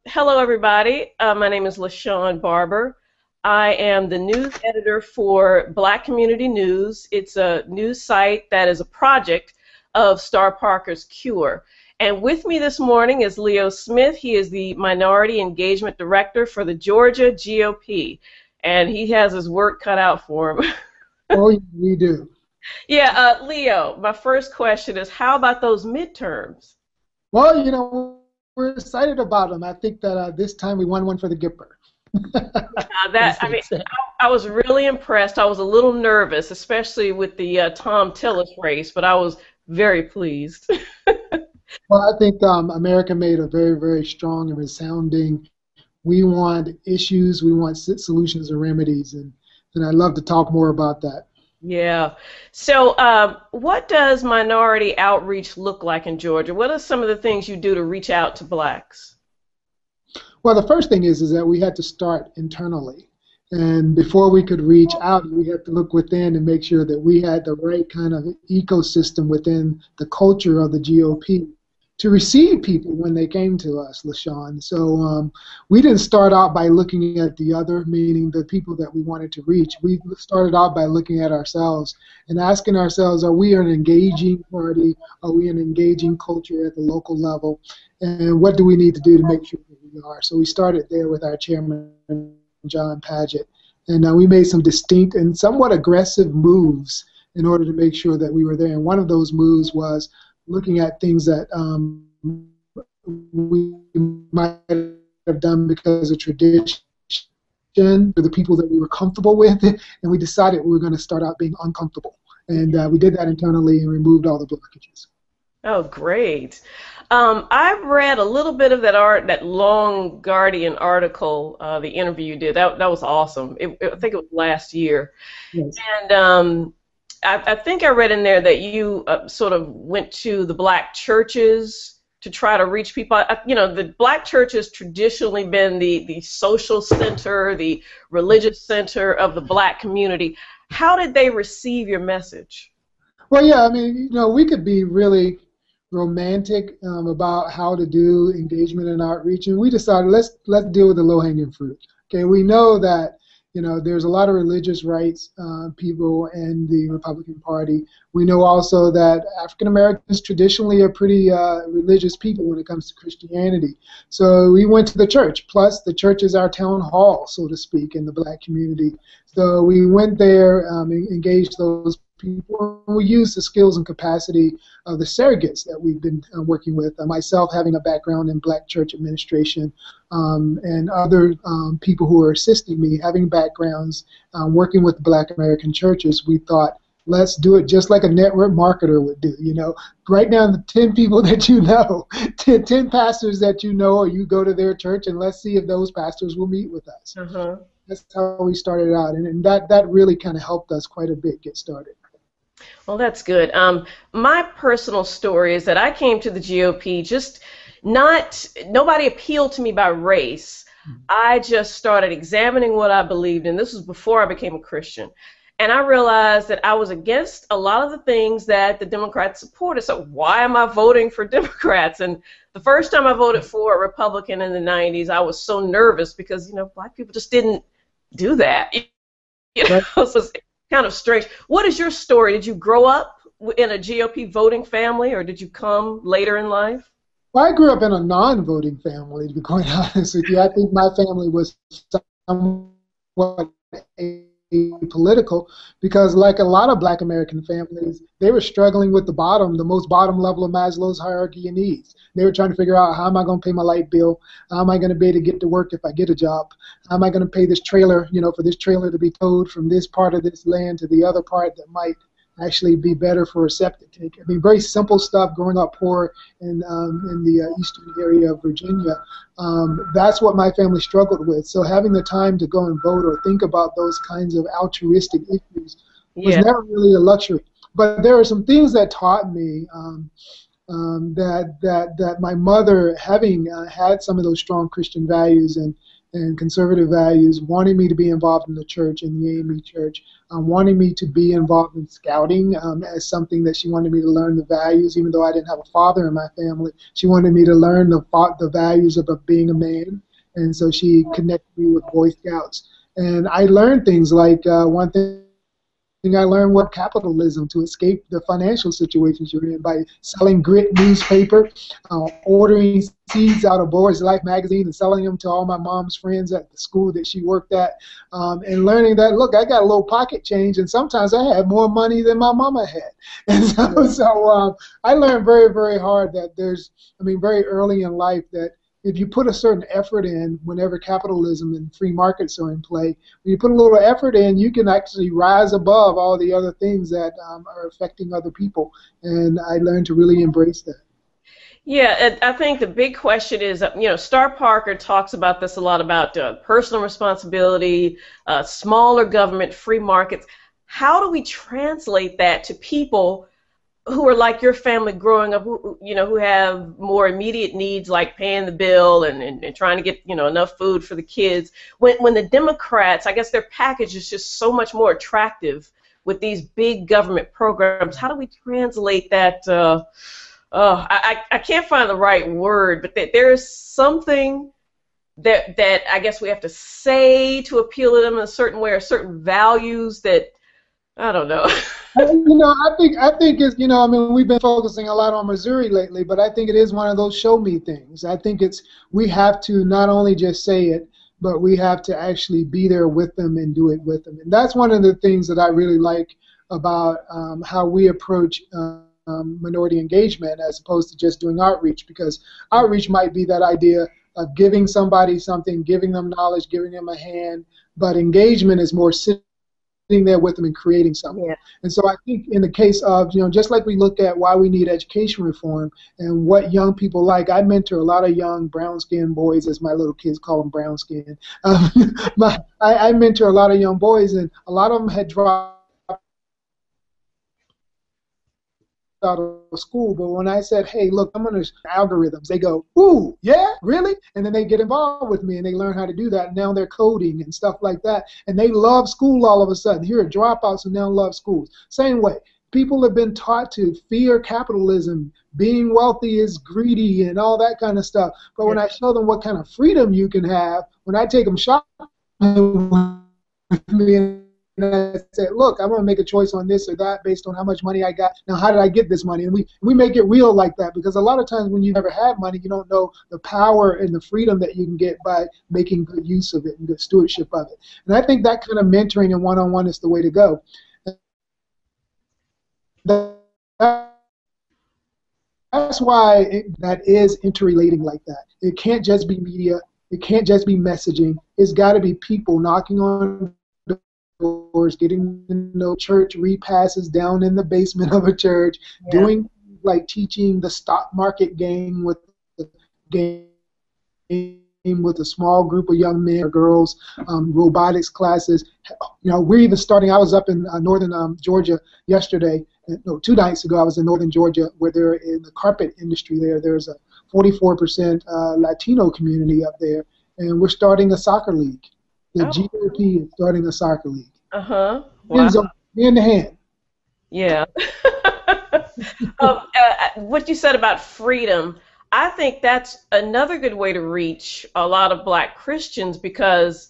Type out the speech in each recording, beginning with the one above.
Hello, everybody. My name is Shawn Barber. I am the news editor for Black Community News. It's a news site that is a project of Star Parker's Cure. And with me this morning is Leo Smith. He is the Minority Engagement Director for the Georgia GOP. And he has his work cut out for him. Oh, we do. Yeah, Leo, my first question is, how about those midterms? Well, we're excited about them. I think that this time we won one for the Gipper. I was really impressed. I was a little nervous, especially with the Tom Tillis race, but I was very pleased. Well, I think America made a very, very strong and resounding. We want issues, we want solutions and remedies, and I'd love to talk more about that. Yeah. So what does minority outreach look like in Georgia? What are some of the things you do to reach out to blacks? Well, the first thing is that we had to start internally. And before we could reach out, we had to look within and make sure that we had the right kind of ecosystem within the culture of the GOP to receive people when they came to us, LaShawn. So we didn't start out by looking at the other, meaning the people that we wanted to reach. We started out by looking at ourselves and asking ourselves, are we an engaging party? Are we an engaging culture at the local level? And what do we need to do to make sure that we are? So we started there with our chairman, John Padgett. And we made some distinct and somewhat aggressive moves in order to make sure that we were there. And one of those moves was looking at things that we might have done because of tradition for the people that we were comfortable with, and we decided we were going to start out being uncomfortable. And we did that internally and removed all the blockages. Oh, great. I've read a little bit of that long Guardian article, the interview you did. That was awesome. I think it was last year. Yes. And I think I read in there that you sort of went to the black churches to try to reach people. The black church has traditionally been the social center, the religious center of the black community. How did they receive your message? Well, yeah, we could be really romantic about how to do engagement and outreach, and we decided let's deal with the low-hanging fruit. Okay, we know that there's a lot of religious rights people in the Republican Party. We know also that African Americans traditionally are pretty religious people when it comes to Christianity. So we went to the church. Plus, the church is our town hall, so to speak, in the black community. So we went there, engaged those people. We used the skills and capacity of the surrogates that we've been working with. Myself having a background in black church administration, and other people who are assisting me having backgrounds working with black American churches. We thought, let's do it just like a network marketer would do. Write down the 10 people that you know, 10 pastors that you know, or you go to their church, and let's see if those pastors will meet with us. Uh-huh. That's how we started out, and that really kind of helped us quite a bit get started. Well, that's good. My personal story is that I came to the GOP nobody appealed to me by race. I just started examining what I believed in. This was before I became a Christian. And I realized that I was against a lot of the things that the Democrats supported. So why am I voting for Democrats? And the first time I voted for a Republican in the 90s, I was so nervous because, black people just didn't do that. So it's kind of strange. What is your story? Did you grow up in a GOP voting family, or did you come later in life? Well, I grew up in a non-voting family, to be quite honest with you. I think my family was somewhat apolitical because, like a lot of black American families, they were struggling with the most bottom level of Maslow's hierarchy of needs. They were trying to figure out, how am I going to pay my light bill? How am I going to be able to get to work if I get a job? How am I going to pay this trailer, for this trailer to be towed from this part of this land to the other part that might actually be better for a septic tank? Very simple stuff growing up poor in the eastern area of Virginia. That's what my family struggled with. So having the time to go and vote or think about those kinds of altruistic issues was never really a luxury. But there are some things that taught me that my mother, having had some of those strong Christian values and and conservative values, wanting me to be involved in the church, in the AME church, wanting me to be involved in scouting as something that she wanted me to learn the values, even though I didn't have a father in my family. She wanted me to learn the values of being a man, and so she connected me with Boy Scouts. And I learned things like one thing I learned what capitalism to escape the financial situations you're in by selling Grit newspaper, ordering seeds out of Boys Life magazine and selling them to all my mom's friends at the school that she worked at, and learning that, look, I got a little pocket change, and sometimes I had more money than my mama had. And so I learned very, very hard that very early in life that if you put a certain effort in, whenever capitalism and free markets are in play, when you put a little effort in, you can actually rise above all the other things that are affecting other people. And I learned to really embrace that. Yeah, and I think the big question is, Star Parker talks about this a lot, about personal responsibility, smaller government, free markets. How do we translate that to people who are like your family growing up, who have more immediate needs like paying the bill and trying to get, enough food for the kids? When the Democrats, I guess their package is just so much more attractive with these big government programs. How do we translate that? I can't find the right word, but there is something that I guess we have to say to appeal to them in a certain way, or certain values that, I don't know. I think it's, we've been focusing a lot on Missouri lately, but I think it is one of those show me things. I think we have to not only just say it, but we have to actually be there with them and do it with them. And that's one of the things that I really like about how we approach minority engagement as opposed to just doing outreach, because outreach might be that idea of giving somebody something, giving them knowledge, giving them a hand, but engagement is more sitting there with them and creating something. Yeah. And so I think in the case of, just like we look at why we need education reform and what young people like, I mentor a lot of young brown-skinned boys, as my little kids call them, brown-skinned. I mentor a lot of young boys, and a lot of them had dropped out of school, but when I said, hey, look, I'm going to algorithms, they go, ooh, yeah, really? And then they get involved with me and they learn how to do that. And now they're coding and stuff like that. And they love school all of a sudden. Here are dropouts who now love schools. Same way. People have been taught to fear capitalism. Being wealthy is greedy and all that kind of stuff. But when I show them what kind of freedom you can have, when I take them shopping with me, and I said, look, I'm going to make a choice on this or that based on how much money I got. Now, how did I get this money? And we make it real like that, because a lot of times when you never had money, you don't know the power and the freedom that you can get by making good use of it and good stewardship of it. And I think that kind of mentoring and one-on-one is the way to go. That's why that is interrelating like that. It can't just be media. It can't just be messaging. It's got to be people knocking on doors, getting to know church repasses down in the basement of a church, doing like teaching the stock market game with a small group of young men or girls, robotics classes. We're even starting. I was up in northern Georgia yesterday. No, 2 nights ago, I was in northern Georgia, where they're in the carpet industry there. There's a 44% Latino community up there, and we're starting a soccer league. The GOP is starting a soccer league. Wow. Hand in hand. Yeah. What you said about freedom, I think that's another good way to reach a lot of black Christians, because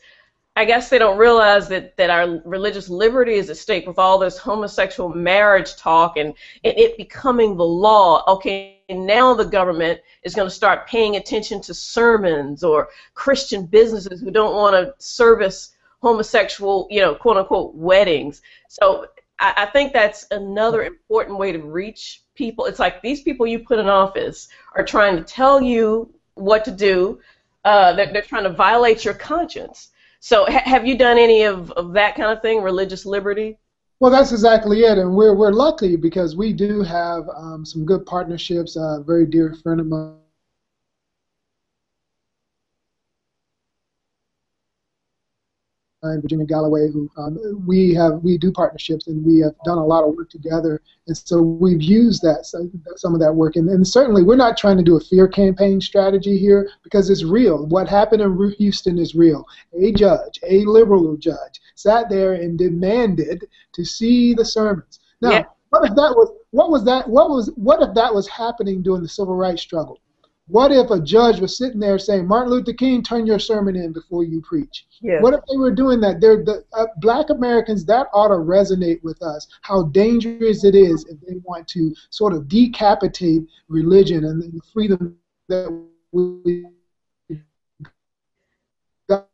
I guess they don't realize that our religious liberty is at stake with all this homosexual marriage talk and it becoming the law. Okay, now the government is going to start paying attention to sermons or Christian businesses who don't want to service homosexual, quote unquote, weddings. So I think that's another important way to reach people. It's like these people you put in office are trying to tell you what to do. They're trying to violate your conscience. So have you done any of that kind of thing, religious liberty? Well, that's exactly it, and we're lucky because we do have some good partnerships. A very dear friend of mine, and Virginia Galloway, who we do partnerships, and we have done a lot of work together. And so we've used some of that work. And certainly we're not trying to do a fear campaign strategy here, because it's real. What happened in Houston is real. A judge, a liberal judge, sat there and demanded to see the sermons. Now, Yeah. what if that was happening during the civil rights struggle? What if a judge was sitting there saying, Martin Luther King, turn your sermon in before you preach? Yes. What if they were doing that? Black Americans, that ought to resonate with us, how dangerous it is if they want to sort of decapitate religion and the freedom that we got.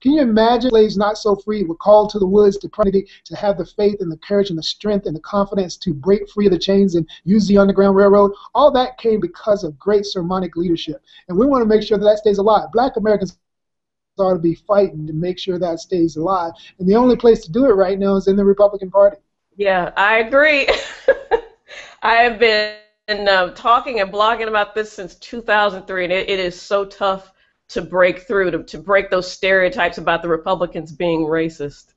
Can you imagine slaves not so free were called to the woods to pray, to have the faith and the courage and the strength and the confidence to break free of the chains and use the Underground Railroad? All that came because of great sermonic leadership. And we want to make sure that stays alive. Black Americans ought to be fighting to make sure that stays alive. And the only place to do it right now is in the Republican Party. Yeah, I agree. I have been talking and blogging about this since 2003, and it is so tough to break through, to break those stereotypes about the Republicans being racist.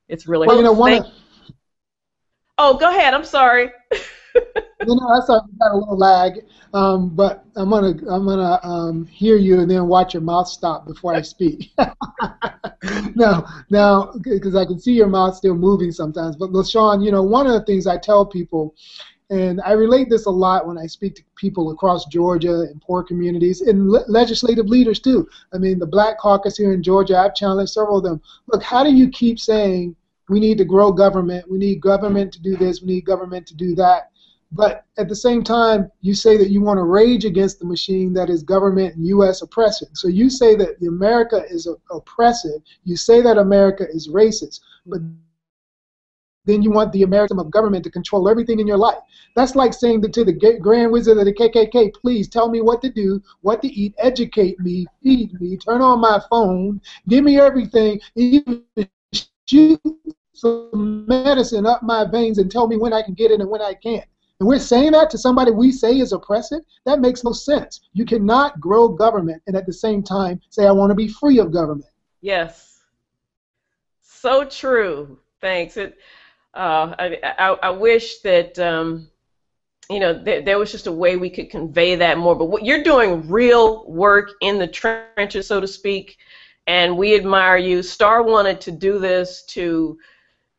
It's really well, you know, Oh, go ahead. I'm sorry. I saw we got a little lag, but I'm gonna hear you and then watch your mouth stop before I speak. Now, because I can see your mouth still moving sometimes. But LaShawn, you know, one of the things I tell people, and I relate this a lot when I speak to people across Georgia and poor communities and legislative leaders too. I mean, the Black Caucus here in Georgia, I've challenged several of them. Look, how do you keep saying we need to grow government, we need government to do this, we need government to do that, but at the same time, you say that you want to rage against the machine that is government and U.S. oppression. So you say that America is oppressive, you say that America is racist, but then you want the American of government to control everything in your life. That's like saying to the Grand Wizard of the KKK, please tell me what to do, what to eat, educate me, feed me, turn on my phone, give me everything, even shoot some medicine up my veins and tell me when I can get it and when I can't. And we're saying that to somebody we say is oppressive? That makes no sense. You cannot grow government and at the same time say I want to be free of government. Yes. So true. Thanks. I wish that there was just a way we could convey that more. But what you're doing, real work in the trenches, so to speak, and we admire you. Star wanted to do this to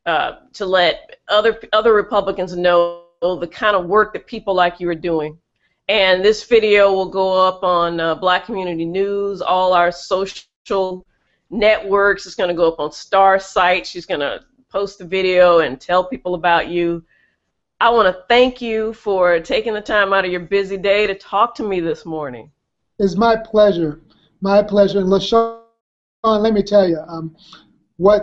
let other Republicans know the kind of work that people like you are doing. And this video will go up on Black Community News, all our social networks. It's going to go up on Star's site. She's going to post the video and tell people about you. I want to thank you for taking the time out of your busy day to talk to me this morning. It's my pleasure. My pleasure. And LaShawn, let me tell you,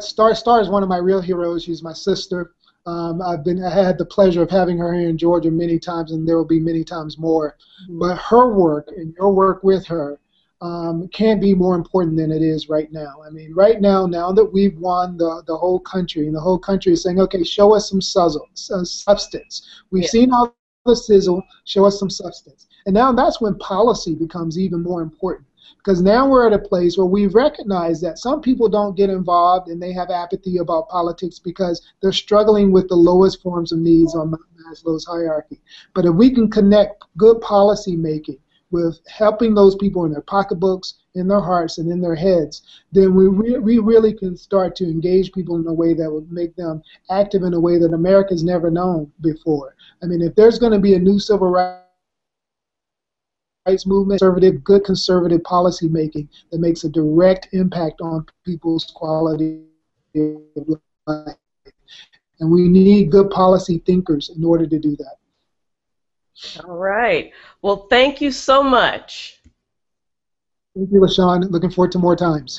Star is one of my real heroes. She's my sister. I had the pleasure of having her here in Georgia many times, and there will be many times more. But her work and your work with her can't be more important than it is right now. I mean, right now that we've won the whole country, and the whole country is saying, okay, show us some substance. We've seen all the sizzle, show us some substance. And now that's when policy becomes even more important. Because now we're at a place where we recognize that some people don't get involved and they have apathy about politics because they're struggling with the lowest forms of needs on Maslow's hierarchy. But if we can connect good policy making with helping those people in their pocketbooks, in their hearts, and in their heads, then we really can start to engage people in a way that would make them active in a way that America's never known before. I mean, if there's going to be a new civil rights movement, good conservative policy making that makes a direct impact on people's quality of life. And we need good policy thinkers in order to do that. All right. Well, thank you so much. Thank you, LaShawn. Looking forward to more times.